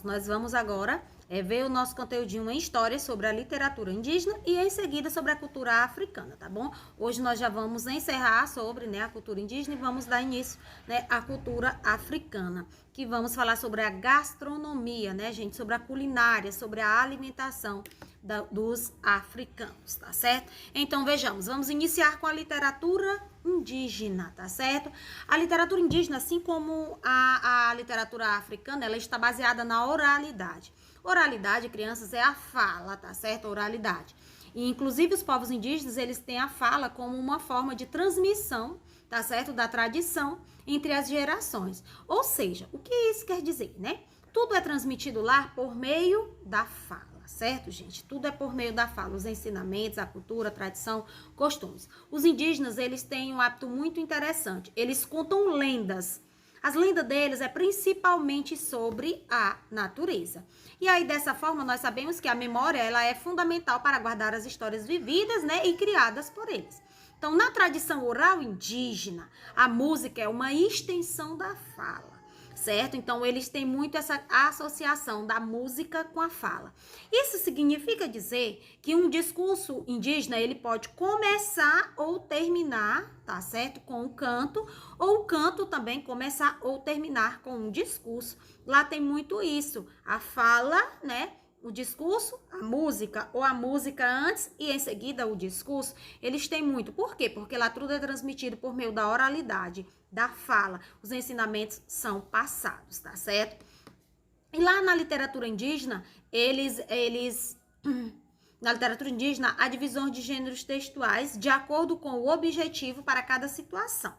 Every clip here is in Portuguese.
Nós vamos agora ver o nosso conteúdinho em história sobre a literatura indígena e em seguida sobre a cultura africana, tá bom? Hoje nós já vamos encerrar sobre, né, a cultura indígena e vamos dar início, né, à cultura africana, que vamos falar sobre a gastronomia, né, gente, sobre a culinária, sobre a alimentação dos africanos, tá certo? Então vejamos, vamos iniciar com a literatura indígena, tá certo? A literatura indígena, assim como a literatura africana, ela está baseada na oralidade. Oralidade, crianças, é a fala, tá certo? Oralidade. E, inclusive, os povos indígenas, eles têm a fala como uma forma de transmissão, tá certo? Da tradição entre as gerações. Ou seja, o que isso quer dizer, né? Tudo é transmitido lá por meio da fala. Certo, gente? Tudo é por meio da fala, os ensinamentos, a cultura, a tradição, costumes. Os indígenas, eles têm um hábito muito interessante. Eles contam lendas. As lendas deles é principalmente sobre a natureza. E aí, dessa forma, nós sabemos que a memória, ela é fundamental para guardar as histórias vividas, né, e criadas por eles. Então, na tradição oral indígena, a música é uma extensão da fala. Certo? Então, eles têm muito essa associação da música com a fala. Isso significa dizer que um discurso indígena, ele pode começar ou terminar, tá certo? Com o canto, ou o canto também começar ou terminar com um discurso. Lá tem muito isso, a fala, né? O discurso, a música, ou a música antes e em seguida o discurso, eles têm muito. Por quê? Porque lá tudo é transmitido por meio da oralidade, da fala. Os ensinamentos são passados, tá certo? E lá na literatura indígena, na literatura indígena, há divisão de gêneros textuais de acordo com o objetivo para cada situação.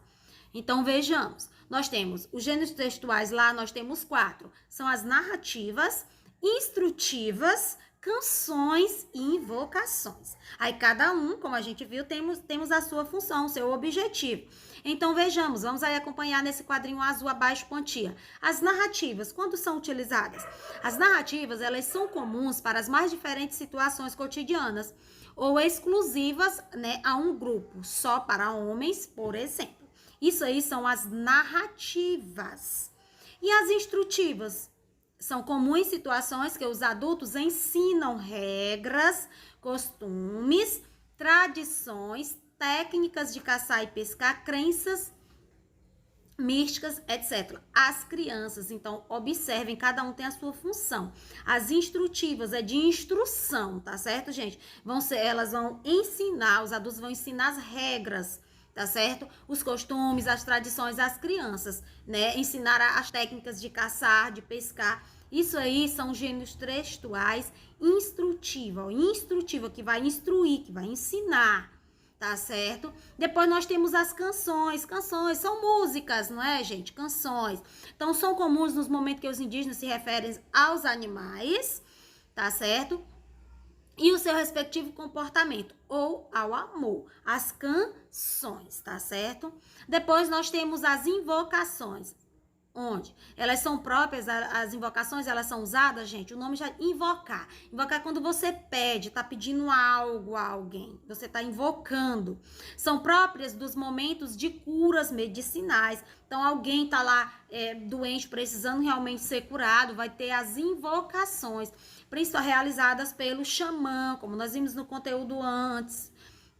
Então, vejamos. Nós temos os gêneros textuais lá, nós temos 4. São as narrativas, instrutivas, canções e invocações. Aí cada um, como a gente viu, temos a sua função, o seu objetivo. Então vejamos, vamos aí acompanhar nesse quadrinho azul abaixo quantia. As narrativas, quando são utilizadas? As narrativas, elas são comuns para as mais diferentes situações cotidianas ou exclusivas, né, a um grupo, só para homens, por exemplo. Isso aí são as narrativas. E as instrutivas? São comuns situações que os adultos ensinam regras, costumes, tradições, técnicas de caçar e pescar, crenças místicas, etc. As crianças, então, observem, cada um tem a sua função. As instrutivas é de instrução, tá certo, gente? Elas vão ensinar, os adultos vão ensinar as regras, tá certo? Os costumes, as tradições às crianças, né? Ensinar as técnicas de caçar, de pescar. Isso aí são gêneros textuais instrutiva, que vai instruir, que vai ensinar, tá certo? Depois nós temos as canções. Canções são músicas, não é, gente? Canções. Então, são comuns nos momentos que os indígenas se referem aos animais, tá certo? E o seu respectivo comportamento, ou ao amor, as canções, tá certo? Depois nós temos as invocações, onde elas são próprias, as invocações, elas são usadas, gente, o nome já invocar. Invocar é quando você pede, tá pedindo algo a alguém, você tá invocando. São próprias dos momentos de curas medicinais. Então, alguém tá lá doente, precisando realmente ser curado, vai ter as invocações, principalmente realizadas pelo xamã, como nós vimos no conteúdo antes.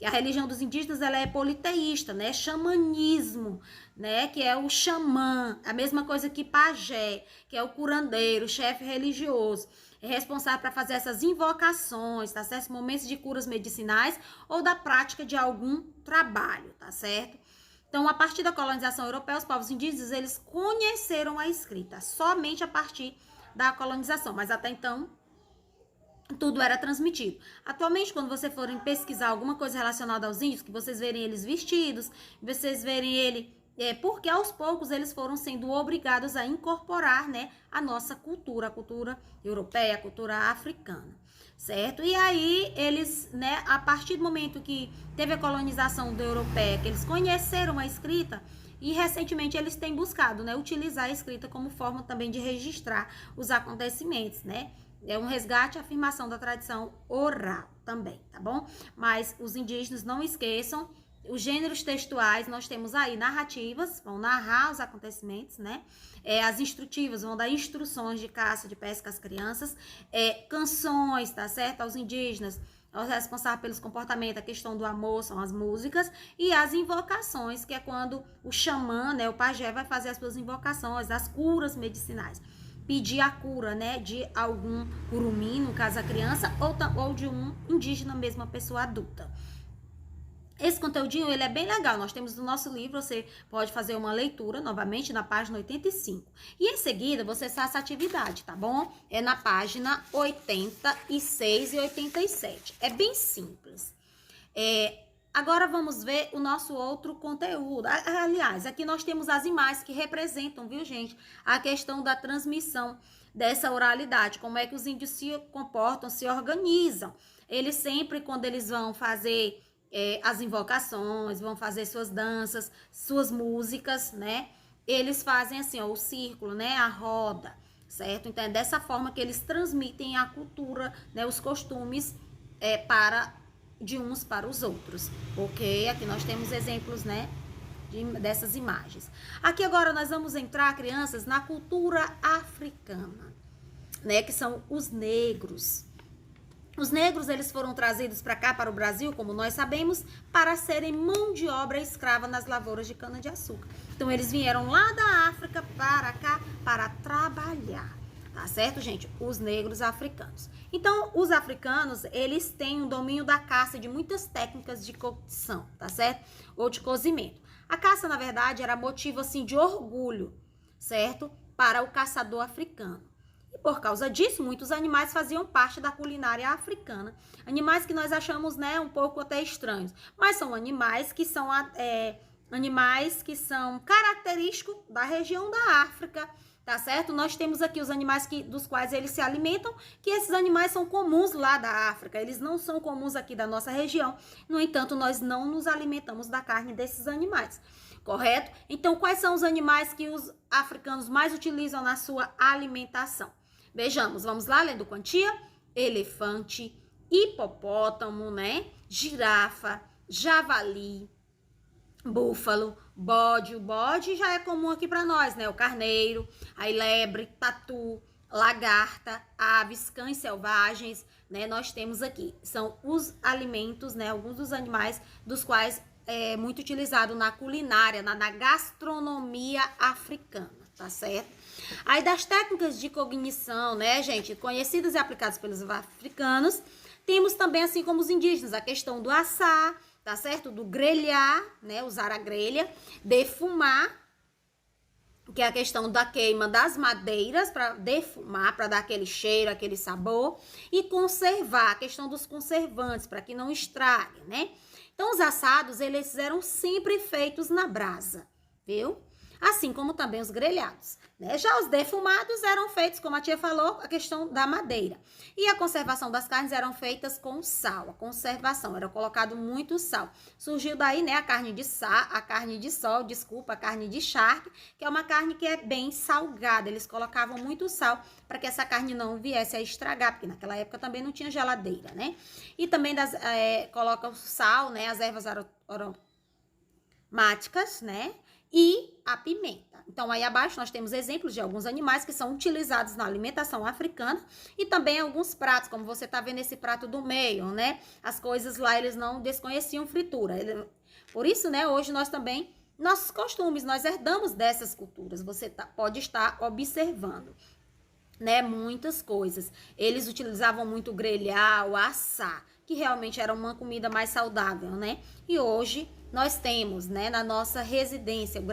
A religião dos indígenas, ela é politeísta, né? Xamanismo, né? Que é o xamã, a mesma coisa que pajé, que é o curandeiro, chefe religioso. É responsável para fazer essas invocações, tá certo? Momentos de curas medicinais ou da prática de algum trabalho, tá certo? Então, a partir da colonização europeia, os povos indígenas, eles conheceram a escrita somente a partir da colonização, mas até então tudo era transmitido. Atualmente, quando vocês forem pesquisar alguma coisa relacionada aos índios, que vocês verem eles vestidos, vocês verem ele, porque aos poucos eles foram sendo obrigados a incorporar, né, a nossa cultura, a cultura europeia, a cultura africana, certo? E aí eles, né, a partir do momento que teve a colonização da europeia, que eles conheceram a escrita, e recentemente eles têm buscado, né, utilizar a escrita como forma também de registrar os acontecimentos, né? É um resgate e afirmação da tradição oral também, tá bom? Mas os indígenas, não esqueçam os gêneros textuais, nós temos aí narrativas, vão narrar os acontecimentos, né? As instrutivas vão dar instruções de caça, de pesca às crianças. Canções, tá certo? Aos indígenas, os responsáveis pelos comportamentos, a questão do amor, são as músicas. E as invocações, que é quando o xamã, né, o pajé, vai fazer as suas invocações, as curas medicinais. Pedir a cura, né, de algum curumim, no caso a criança, ou de um indígena mesmo, uma pessoa adulta. Esse conteúdinho, ele é bem legal. Nós temos no nosso livro, você pode fazer uma leitura, novamente, na página 85. E em seguida, você faz essa atividade, tá bom? É na página 86 e 87. É bem simples. Agora, vamos ver o nosso outro conteúdo. Aliás, aqui nós temos as imagens que representam, viu, gente? A questão da transmissão dessa oralidade. Como é que os índios se comportam, se organizam. Eles sempre, quando eles vão fazer as invocações, vão fazer suas danças, suas músicas, né? Eles fazem assim, ó, o círculo, né? A roda, certo? Então, é dessa forma que eles transmitem a cultura, né? Os costumes de uns para os outros, ok? Aqui nós temos exemplos, né? Dessas imagens. Aqui agora nós vamos entrar, crianças, na cultura africana, né? Que são os negros. Os negros, eles foram trazidos para cá, para o Brasil, como nós sabemos, para serem mão de obra escrava nas lavouras de cana-de-açúcar. Então, eles vieram lá da África para cá para trabalhar, tá certo, gente? Os negros africanos. Então, os africanos, eles têm um domínio da caça, de muitas técnicas de cocção, tá certo? Ou de cozimento. A caça, na verdade, era motivo, assim, de orgulho, certo? Para o caçador africano. E por causa disso, muitos animais faziam parte da culinária africana. Animais que nós achamos, né, um pouco até estranhos. Mas são animais que são característicos da região da África, tá certo? Nós temos aqui os animais dos quais eles se alimentam, que esses animais são comuns lá da África. Eles não são comuns aqui da nossa região. No entanto, nós não nos alimentamos da carne desses animais. Correto? Então, quais são os animais que os africanos mais utilizam na sua alimentação? Vejamos, vamos lá, lendo quantia? Elefante, hipopótamo, né? Girafa, javali, búfalo, bode. O bode já é comum aqui para nós, né? O carneiro, a lebre, tatu, lagarta, aves, cães selvagens, né? Nós temos aqui, são os alimentos, né? Alguns dos animais dos quais é muito utilizado na culinária, na gastronomia africana, tá certo? Aí das técnicas de cognição, né, gente, conhecidas e aplicadas pelos africanos, temos também, assim como os indígenas, a questão do assar, tá certo? Do grelhar, né, usar a grelha, defumar, que é a questão da queima das madeiras para defumar, para dar aquele cheiro, aquele sabor, e conservar, a questão dos conservantes, para que não estrague, né? Então, os assados, eles eram sempre feitos na brasa, viu? Assim como também os grelhados, né? Já os defumados eram feitos, como a tia falou, a questão da madeira. E a conservação das carnes eram feitas com sal, a conservação, era colocado muito sal. Surgiu daí, né, a carne de sol, a carne de charque, que é uma carne que é bem salgada. Eles colocavam muito sal para que essa carne não viesse a estragar, porque naquela época também não tinha geladeira, né? E também coloca o sal, né, as ervas aromáticas, né? E a pimenta. Então, aí abaixo nós temos exemplos de alguns animais que são utilizados na alimentação africana e também alguns pratos, como você tá vendo esse prato do meio, né? As coisas lá, eles não desconheciam fritura. Por isso, né, hoje nós também, nossos costumes, nós herdamos dessas culturas. Você pode estar observando, né, muitas coisas. Eles utilizavam muito o grelhar, o assar, que realmente era uma comida mais saudável, né? E hoje nós temos, né, na nossa residência, o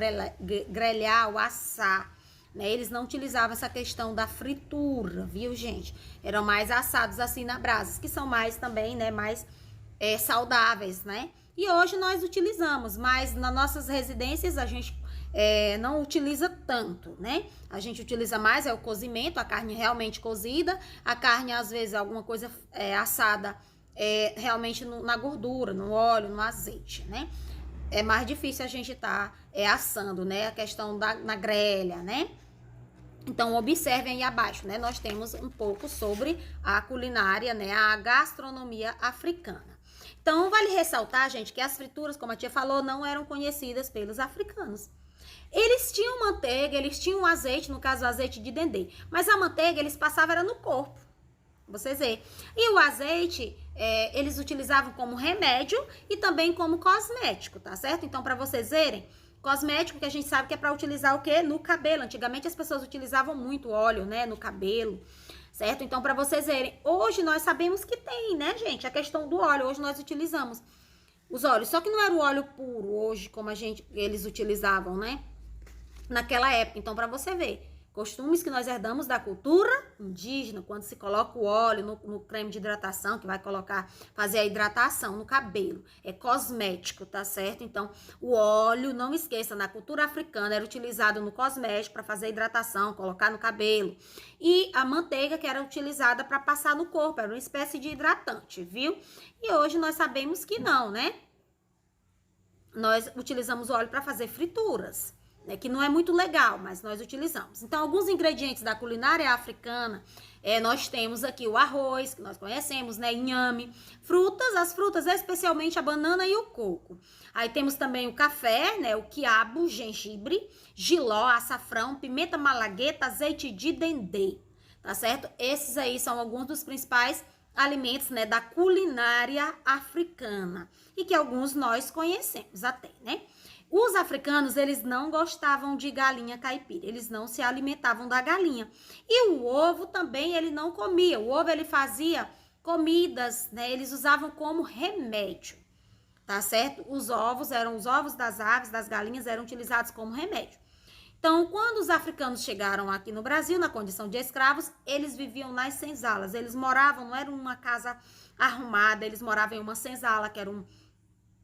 grelhar, o assar, né? Eles não utilizavam essa questão da fritura, viu, gente? Eram mais assados assim na brasa, que são mais também, né, mais saudáveis, né? E hoje nós utilizamos, mas nas nossas residências a gente não utiliza tanto, né? A gente utiliza mais o cozimento, a carne realmente cozida, a carne às vezes alguma coisa assada realmente na gordura, no óleo, no azeite, né? É mais difícil a gente tá assando, né? A questão na grelha, né? Então, observem aí abaixo, né? Nós temos um pouco sobre a culinária, né? A gastronomia africana. Então, vale ressaltar, gente, que as frituras, como a tia falou, não eram conhecidas pelos africanos. Eles tinham manteiga, eles tinham azeite, no caso, o azeite de dendê. Mas a manteiga, eles passavam era no corpo. Vocês veem. E o azeite, eles utilizavam como remédio e também como cosmético, tá certo? Então, para vocês verem, cosmético que a gente sabe que é para utilizar o quê? No cabelo. Antigamente as pessoas utilizavam muito óleo, né, no cabelo, certo? Então, para vocês verem, hoje nós sabemos que tem, né, gente? A questão do óleo, hoje nós utilizamos os óleos. Só que não era o óleo puro hoje, como eles utilizavam, né? Naquela época. Então, para você ver, costumes que nós herdamos da cultura indígena, quando se coloca o óleo no creme de hidratação, que vai fazer a hidratação no cabelo. É cosmético, tá certo? Então, o óleo, não esqueça, na cultura africana era utilizado no cosmético para fazer a hidratação, colocar no cabelo. E a manteiga que era utilizada para passar no corpo, era uma espécie de hidratante, viu? E hoje nós sabemos que não, né? Nós utilizamos o óleo para fazer frituras, né, que não é muito legal, mas nós utilizamos. Então, alguns ingredientes da culinária africana, nós temos aqui o arroz, que nós conhecemos, né, inhame, as frutas, especialmente a banana e o coco. Aí temos também o café, né, o quiabo, gengibre, jiló, açafrão, pimenta malagueta, azeite de dendê, tá certo? Esses aí são alguns dos principais alimentos, né, da culinária africana e que alguns nós conhecemos até, né? Os africanos, eles não gostavam de galinha caipira, eles não se alimentavam da galinha. E o ovo também ele não comia, o ovo ele fazia comidas, né? Eles usavam como remédio, tá certo? Os ovos das aves, das galinhas, eram utilizados como remédio. Então, quando os africanos chegaram aqui no Brasil, na condição de escravos, eles viviam nas senzalas, eles moravam, não era uma casa arrumada, eles moravam em uma senzala, que era um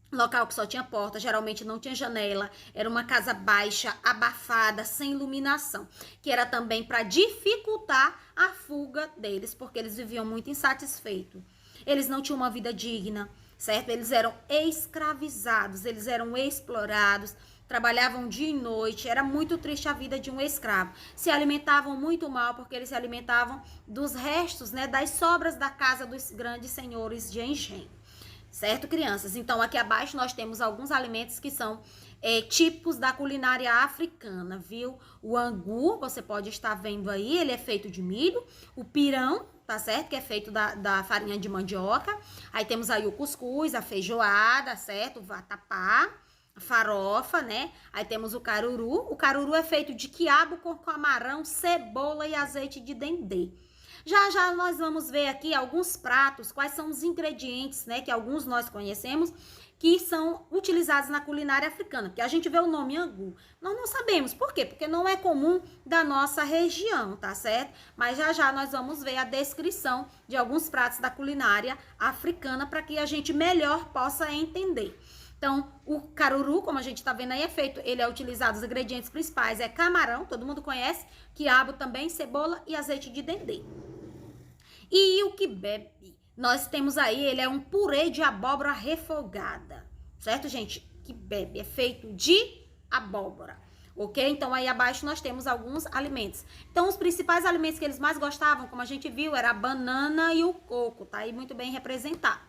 local que só tinha porta, geralmente não tinha janela, era uma casa baixa, abafada, sem iluminação, que era também para dificultar a fuga deles, porque eles viviam muito insatisfeitos. Eles não tinham uma vida digna, certo? Eles eram escravizados, eles eram explorados, trabalhavam dia e noite, era muito triste a vida de um escravo. Se alimentavam muito mal, porque eles se alimentavam dos restos, né, das sobras da casa dos grandes senhores de engenho. Certo, crianças? Então, aqui abaixo nós temos alguns alimentos que são típicos da culinária africana, viu? O angu, você pode estar vendo aí, ele é feito de milho. O pirão, tá certo? Que é feito da farinha de mandioca. Aí temos aí o cuscuz, a feijoada, certo? O vatapá, a farofa, né? Aí temos o caruru. O caruru é feito de quiabo com camarão, cebola e azeite de dendê. Já já nós vamos ver aqui alguns pratos, quais são os ingredientes, né, que alguns nós conhecemos, que são utilizados na culinária africana. Porque a gente vê o nome angu, nós não sabemos. Por quê? Porque não é comum da nossa região, tá certo? Mas já já nós vamos ver a descrição de alguns pratos da culinária africana para que a gente melhor possa entender. Então, o caruru, como a gente tá vendo aí, ele é utilizado, os ingredientes principais é camarão, todo mundo conhece, quiabo também, cebola e azeite de dendê. E o quibe, nós temos aí, ele é um purê de abóbora refogada, certo, gente? Quibe é feito de abóbora, ok? Então, aí abaixo nós temos alguns alimentos. Então, os principais alimentos que eles mais gostavam, como a gente viu, era a banana e o coco, tá aí muito bem representado,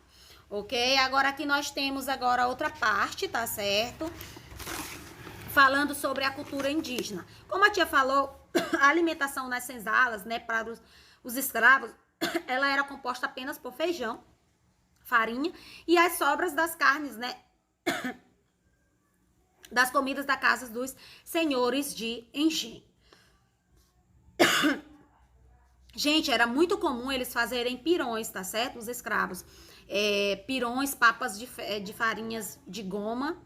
ok? Agora, aqui nós temos agora outra parte, tá certo? Falando sobre a cultura indígena. Como a tia falou, a alimentação nas senzalas, né, para os escravos, ela era composta apenas por feijão, farinha e as sobras das carnes, né? Das comidas da casa dos senhores de engenho. Gente, era muito comum eles fazerem pirões, tá certo? Os escravos. Pirões, papas de farinhas de goma,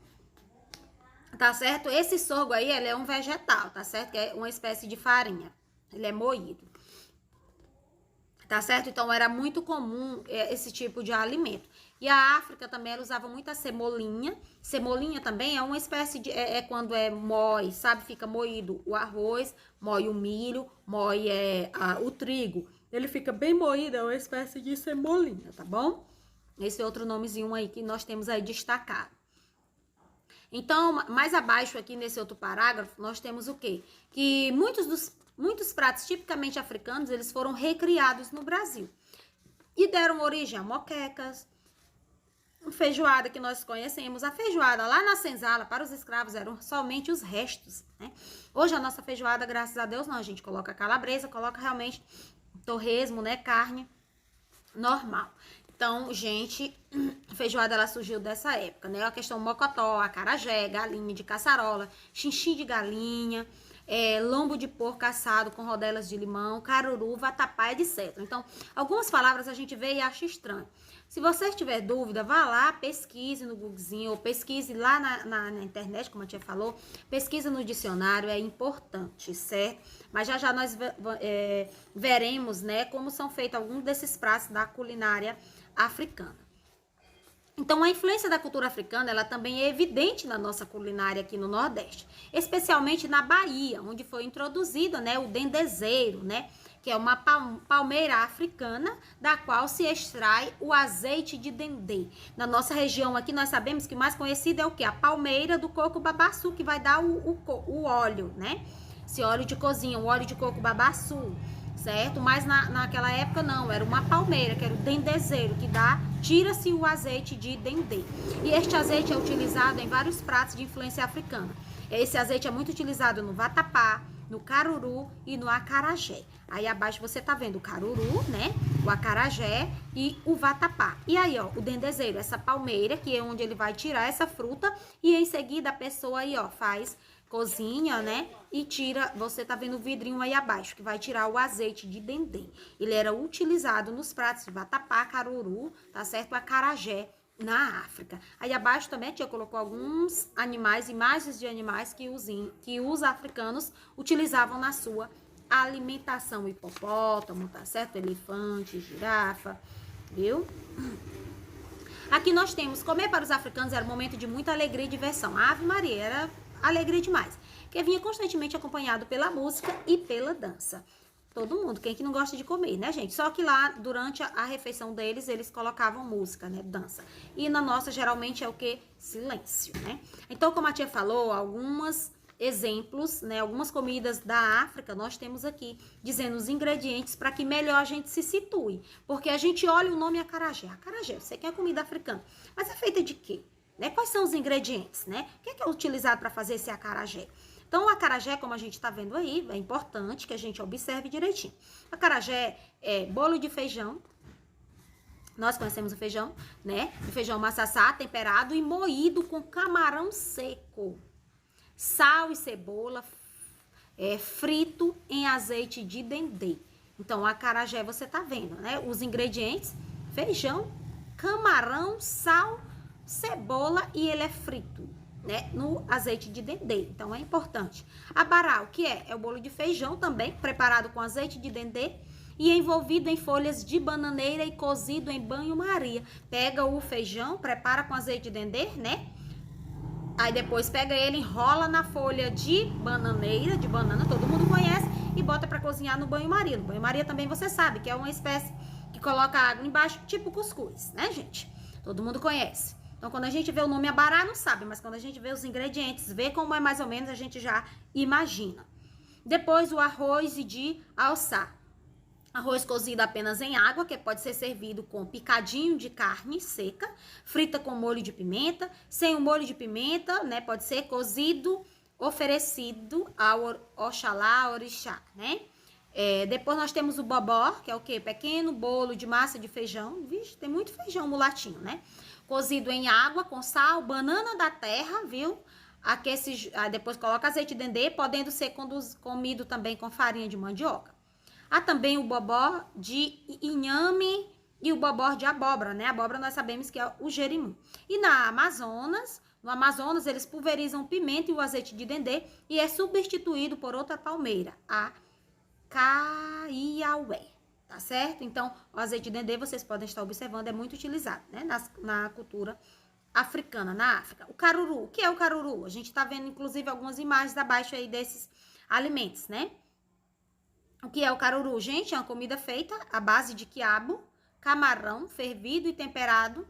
tá certo? Esse sorgo aí, ele é um vegetal, tá certo? Que é uma espécie de farinha. Ele é moído. Tá certo? Então, era muito comum esse tipo de alimento. E a África também, ela usava muita cemolinha. Cemolinha também é uma espécie de... quando moe, sabe? Fica moído o arroz, moe o milho, moe o trigo. Ele fica bem moído, é uma espécie de cemolinha, tá bom? Esse outro nomezinho aí que nós temos aí destacado. Então, mais abaixo aqui nesse outro parágrafo, nós temos o quê? Que muitos pratos tipicamente africanos, eles foram recriados no Brasil. E deram origem a moquecas, feijoada que nós conhecemos, a feijoada lá na senzala para os escravos eram somente os restos, né? Hoje a nossa feijoada, graças a Deus, não, a gente coloca calabresa, coloca realmente torresmo, né, carne normal. Então, gente, a feijoada ela surgiu dessa época, né? A questão mocotó, acarajé, galinha de caçarola, xinxim de galinha, lombo de porco assado com rodelas de limão, caruru, vatapá, etc. Então, algumas palavras a gente vê e acha estranho. Se você tiver dúvida, vá lá, pesquise no Googlezinho, ou pesquise lá na internet, como a tia falou, pesquisa no dicionário, é importante, certo? Mas já nós veremos, né, como são feitos alguns desses pratos da culinária africana. Então, a influência da cultura africana, ela também é evidente na nossa culinária aqui no Nordeste, especialmente na Bahia, onde foi introduzido, né, o dendezeiro, né, que é uma palmeira africana, da qual se extrai o azeite de dendê. Na nossa região aqui, nós sabemos que o mais conhecido é o quê? A palmeira do coco babaçu, que vai dar o óleo, né? Esse óleo de cozinha, o óleo de coco babaçu, certo? Mas naquela época não, era uma palmeira, que era o dendezeiro, que tira-se o azeite de dendê. E este azeite é utilizado em vários pratos de influência africana. Esse azeite é muito utilizado no vatapá, no caruru e no acarajé. Aí abaixo você tá vendo o caruru, né? O acarajé e o vatapá. E aí, ó, o dendezeiro, essa palmeira, que é onde ele vai tirar essa fruta. E em seguida a pessoa aí, ó, cozinha, né? E tira, você tá vendo o vidrinho aí abaixo, que vai tirar o azeite de dendê. Ele era utilizado nos pratos de vatapá, caruru, tá certo? O acarajé na África. Aí abaixo também a tia colocou alguns animais, imagens de animais que os africanos utilizavam na sua alimentação. Hipopótamo, tá certo? Elefante, girafa, viu? Aqui nós temos, comer para os africanos era um momento de muita alegria e diversão. A Ave Maria era alegria demais, que vinha constantemente acompanhado pela música e pela dança. Todo mundo, quem que não gosta de comer, né, gente? Só que lá, durante a refeição deles, eles colocavam música, né, dança. E na nossa, geralmente, é o quê? Silêncio, né? Então, como a tia falou, alguns exemplos, né, algumas comidas da África, nós temos aqui, dizendo os ingredientes para que melhor a gente se situe. Porque a gente olha o nome acarajé. Acarajé, você quer comida africana. Mas é feita de quê? Né? Quais são os ingredientes, né? O que é utilizado para fazer esse acarajé? Então, o acarajé, como a gente tá vendo aí, é importante que a gente observe direitinho. O acarajé é bolo de feijão. Nós conhecemos o feijão, né? O feijão maçaçá, temperado e moído com camarão seco. Sal e cebola, frito em azeite de dendê. Então, o acarajé, você tá vendo, né? Os ingredientes, feijão, camarão, sal, cebola e ele é frito, né, no azeite de dendê. Então, é importante. Abará, o que é? É o bolo de feijão também, preparado com azeite de dendê e envolvido em folhas de bananeira e cozido em banho-maria. Pega o feijão, prepara com azeite de dendê, né? Aí depois pega ele, enrola na folha de bananeira, de banana, todo mundo conhece, e bota para cozinhar no banho-maria. No banho-maria também você sabe que é uma espécie que coloca água embaixo, tipo cuscuz, né, gente? Todo mundo conhece. Então, quando a gente vê o nome abará, não sabe, mas quando a gente vê os ingredientes, vê como é mais ou menos, a gente já imagina. Depois, o arroz de alçar. Arroz cozido apenas em água, que pode ser servido com picadinho de carne seca, frita com molho de pimenta, sem o molho de pimenta, né? Pode ser cozido, oferecido ao Oxalá, orixá, né? Depois nós temos o bobó, que é o quê? Pequeno bolo de massa de feijão. Vixe, tem muito feijão mulatinho, né? Cozido em água com sal, banana da terra, viu? Depois coloca azeite de dendê, podendo ser comido também com farinha de mandioca. Há também o bobó de inhame e o bobó de abóbora, né? Abóbora nós sabemos que é o jerimum. E no Amazonas eles pulverizam pimenta e o azeite de dendê e é substituído por outra palmeira, a caiaué, tá certo? Então, o azeite de dendê, vocês podem estar observando, é muito utilizado, né? Na cultura africana, na África. O caruru, o que é o caruru? A gente tá vendo, inclusive, algumas imagens abaixo aí desses alimentos, né? O que é o caruru? Gente, é uma comida feita à base de quiabo, camarão fervido e temperado,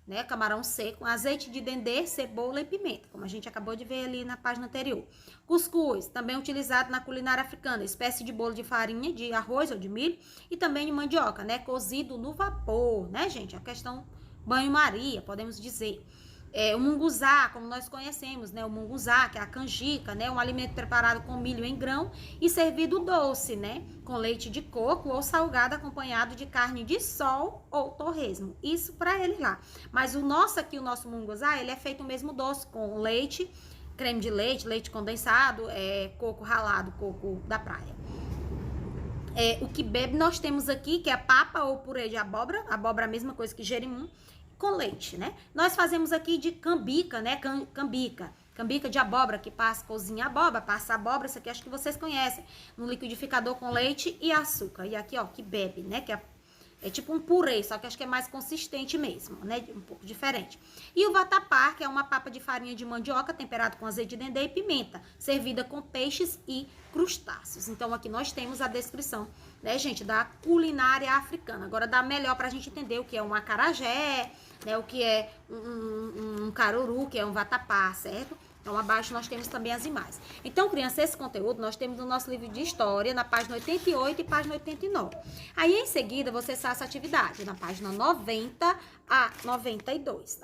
né? Camarão seco, azeite de dendê, cebola e pimenta, como a gente acabou de ver ali na página anterior. Cuscuz, também utilizado na culinária africana, espécie de bolo de farinha, de arroz ou de milho e também de mandioca, né? Cozido no vapor, né, gente? A questão banho-maria, podemos dizer. O munguzá, como nós conhecemos, né? O munguzá, que é a canjica, né? Um alimento preparado com milho em grão e servido doce, né? Com leite de coco ou salgado acompanhado de carne de sol ou torresmo. Isso para ele lá. Mas o nosso aqui, o nosso munguzá, ele é feito mesmo doce, com leite, creme de leite, leite condensado, coco ralado, coco da praia. O que bebe nós temos aqui, que é papa ou purê de abóbora a mesma coisa que jerimum, com leite, né? Nós fazemos aqui de cambica, né? Cambica de abóbora, que cozinha abóbora, passa abóbora, isso aqui acho que vocês conhecem, no liquidificador com leite e açúcar. E aqui, ó, que bebe, né? Que é tipo um purê, só que acho que é mais consistente mesmo, né? Um pouco diferente. E o vatapá, que é uma papa de farinha de mandioca temperado com azeite de dendê e pimenta, servida com peixes e crustáceos. Então, aqui nós temos a descrição, né, gente, da culinária africana. Agora, dá melhor pra gente entender o que é um acarajé, né, o que é um caruru, que é um vatapá, certo? Então, abaixo nós temos também as imagens. Então, crianças, esse conteúdo nós temos no nosso livro de história, na página 88 e página 89. Aí, em seguida, você faça a atividade na página 90 a 92.